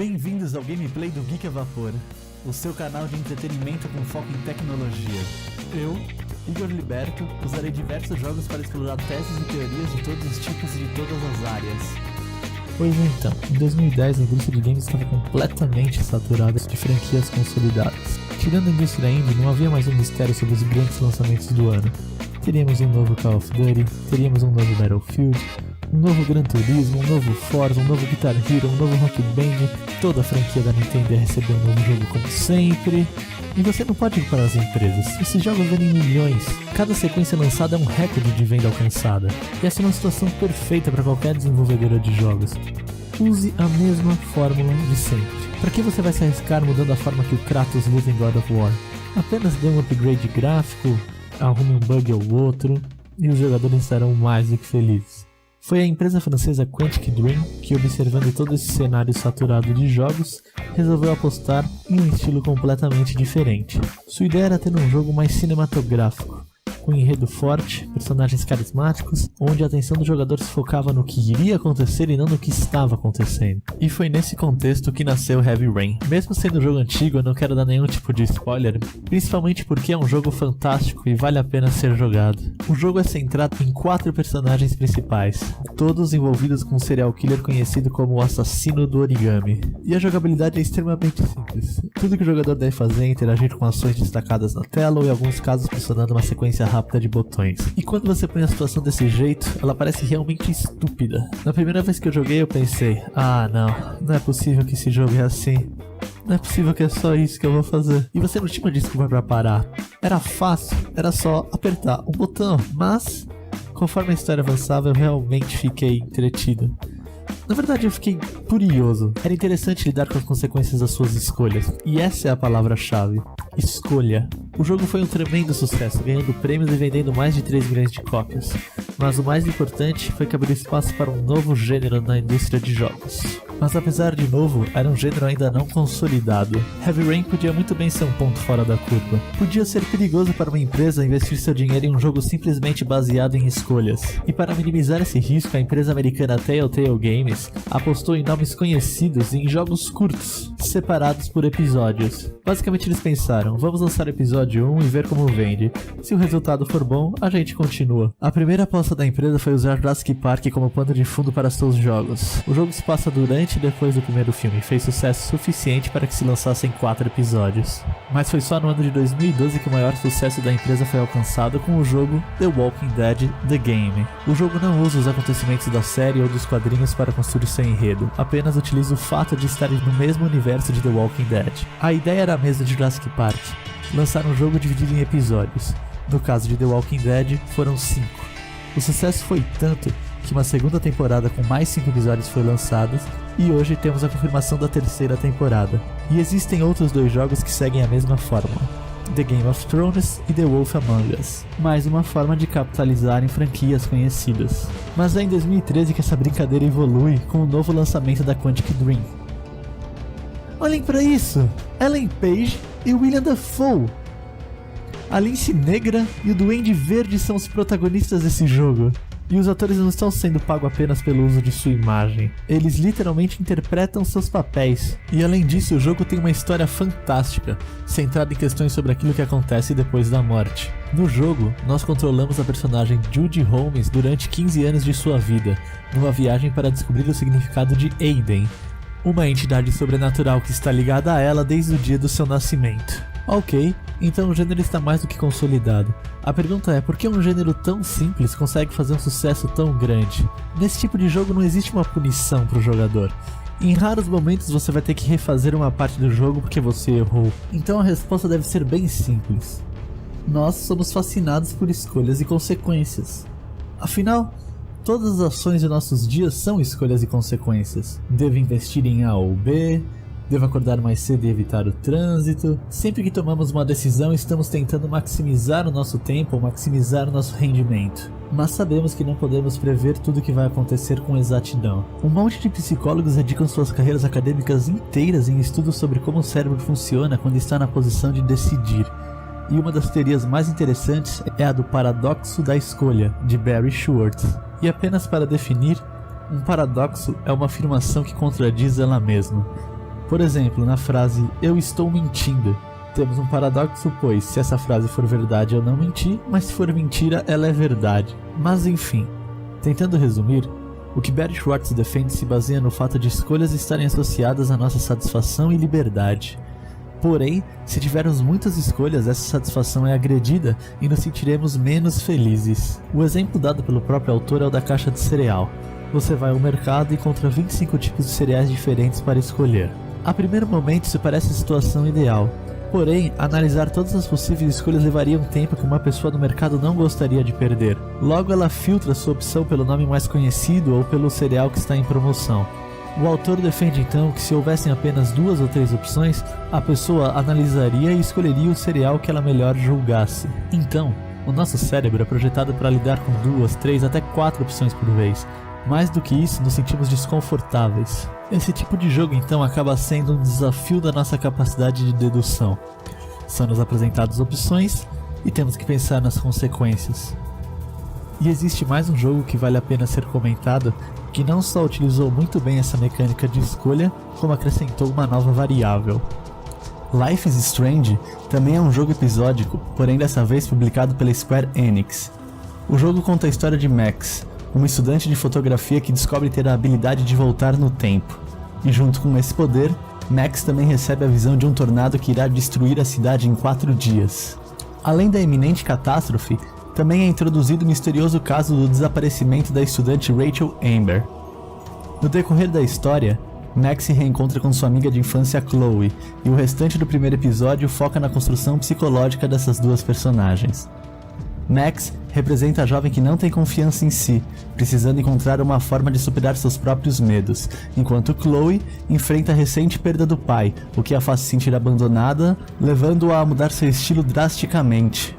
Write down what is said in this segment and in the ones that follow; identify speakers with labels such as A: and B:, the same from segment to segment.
A: Bem-vindos ao gameplay do Geek a Vapor, o seu canal de entretenimento com foco em tecnologia. Eu, Igor Liberto, usarei diversos jogos para explorar teses e teorias de todos os tipos e de todas as áreas.
B: Pois então, em 2010 a indústria de games estava completamente saturada de franquias consolidadas. Tirando a indústria indie, não havia mais um mistério sobre os grandes lançamentos do ano. Teríamos um novo Call of Duty, teríamos um novo Battlefield, um novo Gran Turismo, um novo Forza, um novo Guitar Hero, um novo Rock Band, toda a franquia da Nintendo ia receber um novo jogo como sempre. E você não pode comparar as empresas, esses jogos vendem milhões, cada sequência lançada é um recorde de venda alcançada. E essa é uma situação perfeita para qualquer desenvolvedora de jogos. Use a mesma fórmula de sempre. Para que você vai se arriscar mudando a forma que o Kratos luta em God of War? Apenas dê um upgrade gráfico, arrume um bug ou outro, e os jogadores estarão mais do que felizes. Foi a empresa francesa Quantic Dream que, observando todo esse cenário saturado de jogos, resolveu apostar em um estilo completamente diferente. Sua ideia era ter um jogo mais cinematográfico, com um enredo forte, personagens carismáticos, onde a atenção do jogador se focava no que iria acontecer e não no que estava acontecendo. E foi nesse contexto que nasceu Heavy Rain. Mesmo sendo um jogo antigo, eu não quero dar nenhum tipo de spoiler, principalmente porque é um jogo fantástico e vale a pena ser jogado. O jogo é centrado em 4 personagens principais, todos envolvidos com um serial killer conhecido como o Assassino do Origami. E a jogabilidade é extremamente simples. Tudo que o jogador deve fazer é interagir com ações destacadas na tela ou em alguns casos pressionando uma sequência rápida de botões. E quando você põe a situação desse jeito, ela parece realmente estúpida. Na primeira vez que eu joguei eu pensei, não é possível que esse jogo é assim. Não é possível que é só isso que eu vou fazer. E você não tinha uma desculpa pra parar. Era fácil, era só apertar um botão. Mas, conforme a história avançava, eu realmente fiquei entretido. Na verdade eu fiquei curioso. Era interessante lidar com as consequências das suas escolhas. E essa é a palavra-chave. Escolha. O jogo foi um tremendo sucesso, ganhando prêmios e vendendo mais de 3 milhões de cópias. Mas o mais importante foi que abriu espaço para um novo gênero na indústria de jogos. Mas apesar de novo, era um gênero ainda não consolidado. Heavy Rain podia muito bem ser um ponto fora da curva. Podia ser perigoso para uma empresa investir seu dinheiro em um jogo simplesmente baseado em escolhas. E para minimizar esse risco, a empresa americana Telltale Games apostou em nomes conhecidos e em jogos curtos, separados por episódios. Basicamente eles pensaram, vamos lançar o episódio 1 e ver como vende. Se o resultado for bom, a gente continua. A primeira aposta da empresa foi usar Jurassic Park como pano de fundo para seus jogos. O jogo se passa durante e depois do primeiro filme e fez sucesso suficiente para que se lançassem 4 episódios. Mas foi só no ano de 2012 que o maior sucesso da empresa foi alcançado com o jogo The Walking Dead The Game. O jogo não usa os acontecimentos da série ou dos quadrinhos para construir seu enredo, apenas utiliza o fato de estarem no mesmo universo de The Walking Dead. A ideia era a mesma de Jurassic Park, lançar um jogo dividido em episódios. No caso de The Walking Dead, foram 5. O sucesso foi tanto que uma segunda temporada com mais 5 episódios foi lançada, e hoje temos a confirmação da 3ª temporada. E existem outros 2 jogos que seguem a mesma fórmula, The Game of Thrones e The Wolf Among Us, mais uma forma de capitalizar em franquias conhecidas. Mas é em 2013 que essa brincadeira evolui com o novo lançamento da Quantic Dream. Olhem para isso! Ellen Page e William Dafoe! A Lince Negra e o Duende Verde são os protagonistas desse jogo. E os atores não estão sendo pagos apenas pelo uso de sua imagem. Eles literalmente interpretam seus papéis. E além disso, o jogo tem uma história fantástica, centrada em questões sobre aquilo que acontece depois da morte. No jogo, nós controlamos a personagem Judy Holmes durante 15 anos de sua vida, numa viagem para descobrir o significado de Aiden, uma entidade sobrenatural que está ligada a ela desde o dia do seu nascimento. Ok, então o gênero está mais do que consolidado. A pergunta é, por que um gênero tão simples consegue fazer um sucesso tão grande? Nesse tipo de jogo não existe uma punição para o jogador. Em raros momentos você vai ter que refazer uma parte do jogo porque você errou. Então a resposta deve ser bem simples. Nós somos fascinados por escolhas e consequências. Afinal, todas as ações de nossos dias são escolhas e consequências. Devo investir em A ou B? Devo acordar mais cedo e evitar o trânsito? Sempre que tomamos uma decisão, estamos tentando maximizar o nosso tempo ou maximizar o nosso rendimento. Mas sabemos que não podemos prever tudo o que vai acontecer com exatidão. Um monte de psicólogos dedicam suas carreiras acadêmicas inteiras em estudos sobre como o cérebro funciona quando está na posição de decidir. E uma das teorias mais interessantes é a do paradoxo da escolha, de Barry Schwartz. E apenas para definir, um paradoxo é uma afirmação que contradiz ela mesma. Por exemplo, na frase "eu estou mentindo", temos um paradoxo, pois se essa frase for verdade eu não menti, mas se for mentira ela é verdade. Mas enfim, tentando resumir, o que Barry Schwartz defende se baseia no fato de escolhas estarem associadas à nossa satisfação e liberdade. Porém, se tivermos muitas escolhas, essa satisfação é agredida e nos sentiremos menos felizes. O exemplo dado pelo próprio autor é o da caixa de cereal. Você vai ao mercado e encontra 25 tipos de cereais diferentes para escolher. A primeiro momento isso parece a situação ideal. Porém, analisar todas as possíveis escolhas levaria um tempo que uma pessoa no mercado não gostaria de perder. Logo, ela filtra sua opção pelo nome mais conhecido ou pelo cereal que está em promoção. O autor defende então que se houvessem apenas 2 ou 3 opções, a pessoa analisaria e escolheria o cereal que ela melhor julgasse. Então, o nosso cérebro é projetado para lidar com 2, 3, até 4 opções por vez. Mais do que isso, nos sentimos desconfortáveis. Esse tipo de jogo então acaba sendo um desafio da nossa capacidade de dedução. São nos apresentadas opções e temos que pensar nas consequências. E existe mais um jogo que vale a pena ser comentado, que não só utilizou muito bem essa mecânica de escolha, como acrescentou uma nova variável. Life is Strange também é um jogo episódico, porém dessa vez publicado pela Square Enix. O jogo conta a história de Max, uma estudante de fotografia que descobre ter a habilidade de voltar no tempo. E junto com esse poder, Max também recebe a visão de um tornado que irá destruir a cidade em 4 dias. Além da iminente catástrofe, também é introduzido o misterioso caso do desaparecimento da estudante Rachel Amber. No decorrer da história, Max se reencontra com sua amiga de infância Chloe, e o restante do primeiro episódio foca na construção psicológica dessas duas personagens. Max representa a jovem que não tem confiança em si, precisando encontrar uma forma de superar seus próprios medos, enquanto Chloe enfrenta a recente perda do pai, o que a faz se sentir abandonada, levando-a a mudar seu estilo drasticamente.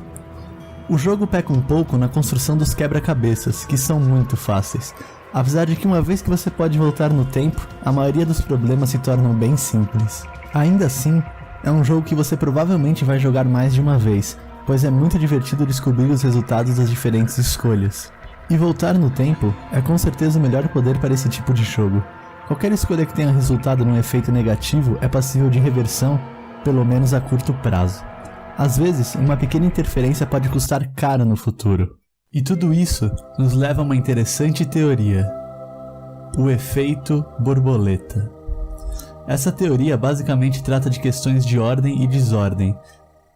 B: O jogo peca um pouco na construção dos quebra-cabeças, que são muito fáceis, apesar de que uma vez que você pode voltar no tempo, a maioria dos problemas se tornam bem simples. Ainda assim, é um jogo que você provavelmente vai jogar mais de uma vez, pois é muito divertido descobrir os resultados das diferentes escolhas. E voltar no tempo é com certeza o melhor poder para esse tipo de jogo. Qualquer escolha que tenha resultado num efeito negativo é passível de reversão, pelo menos a curto prazo. Às vezes, uma pequena interferência pode custar caro no futuro. E tudo isso nos leva a uma interessante teoria: o efeito borboleta. Essa teoria basicamente trata de questões de ordem e desordem.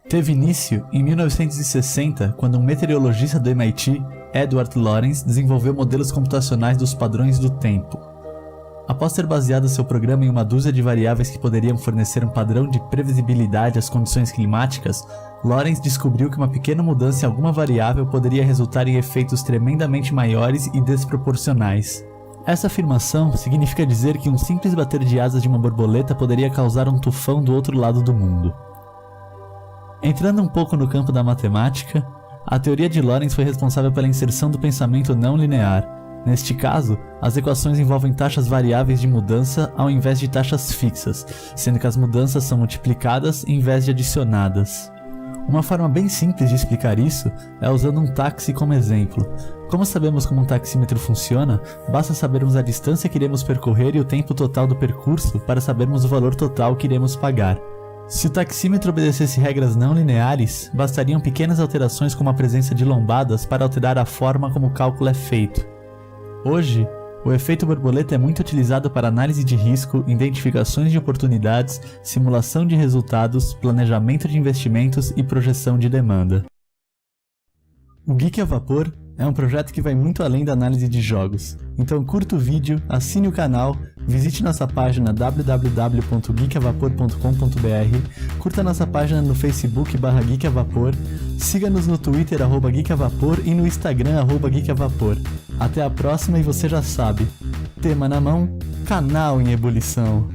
B: Teve início em 1960, quando um meteorologista do MIT, Edward Lorenz, desenvolveu modelos computacionais dos padrões do tempo. Após ter baseado seu programa em uma dúzia de variáveis que poderiam fornecer um padrão de previsibilidade às condições climáticas, Lorenz descobriu que uma pequena mudança em alguma variável poderia resultar em efeitos tremendamente maiores e desproporcionais. Essa afirmação significa dizer que um simples bater de asas de uma borboleta poderia causar um tufão do outro lado do mundo. Entrando um pouco no campo da matemática, a teoria de Lorenz foi responsável pela inserção do pensamento não linear. Neste caso, as equações envolvem taxas variáveis de mudança ao invés de taxas fixas, sendo que as mudanças são multiplicadas em vez de adicionadas. Uma forma bem simples de explicar isso é usando um táxi como exemplo. Como sabemos como um taxímetro funciona, basta sabermos a distância que iremos percorrer e o tempo total do percurso para sabermos o valor total que iremos pagar. Se o taxímetro obedecesse regras não lineares, bastariam pequenas alterações como a presença de lombadas para alterar a forma como o cálculo é feito. Hoje, o efeito borboleta é muito utilizado para análise de risco, identificações de oportunidades, simulação de resultados, planejamento de investimentos e projeção de demanda. O Geek a Vapor é um projeto que vai muito além da análise de jogos. Então curta o vídeo, assine o canal, visite nossa página www.geekavapor.com.br, curta nossa página no Facebook /geekavapor, siga-nos no Twitter @geekavapor e no Instagram @geekavapor. Até a próxima e você já sabe, tema na mão, canal em ebulição.